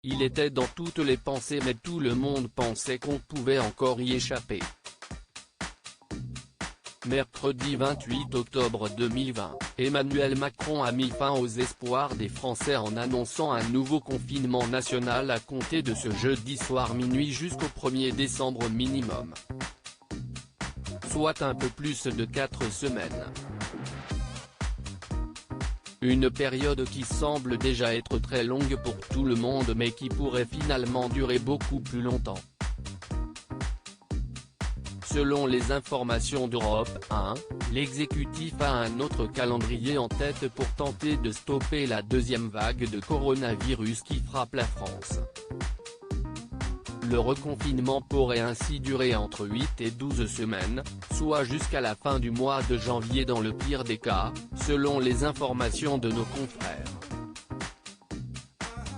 il était dans toutes les pensées mais tout le monde pensait qu'on pouvait encore y échapper. Mercredi 28 octobre 2020, Emmanuel Macron a mis fin aux espoirs des Français en annonçant un nouveau confinement national à compter de ce jeudi soir minuit jusqu'au 1er décembre minimum. Soit un peu plus de 4 semaines. Une période qui semble déjà être très longue pour tout le monde mais qui pourrait finalement durer beaucoup plus longtemps. Selon les informations d'Europe 1, l'exécutif a un autre calendrier en tête pour tenter de stopper la deuxième vague de coronavirus qui frappe la France. Le reconfinement pourrait ainsi durer entre 8 et 12 semaines, soit jusqu'à la fin du mois de janvier dans le pire des cas, selon les informations de nos confrères.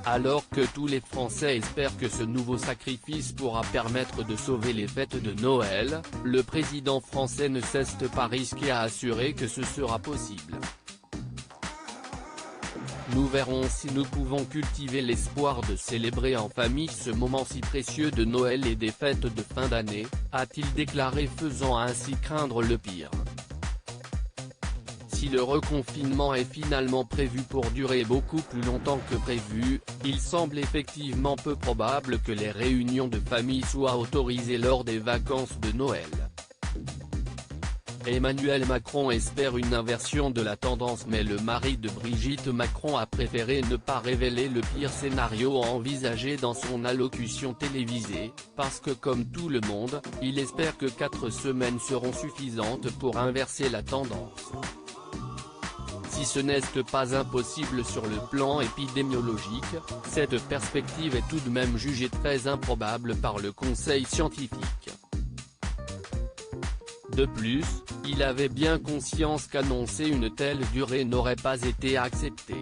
Alors que tous les Français espèrent que ce nouveau sacrifice pourra permettre de sauver les fêtes de Noël, le président français ne cesse de pas risquer à assurer que ce sera possible. Nous verrons si nous pouvons cultiver l'espoir de célébrer en famille ce moment si précieux de Noël et des fêtes de fin d'année, a-t-il déclaré, faisant ainsi craindre le pire. Si le reconfinement est finalement prévu pour durer beaucoup plus longtemps que prévu, il semble effectivement peu probable que les réunions de famille soient autorisées lors des vacances de Noël. Emmanuel Macron espère une inversion de la tendance mais le mari de Brigitte Macron a préféré ne pas révéler le pire scénario envisagé dans son allocution télévisée, parce que comme tout le monde, il espère que 4 semaines seront suffisantes pour inverser la tendance. Si ce n'est pas impossible sur le plan épidémiologique, cette perspective est tout de même jugée très improbable par le Conseil scientifique. De plus, il avait bien conscience qu'annoncer une telle durée n'aurait pas été accepté.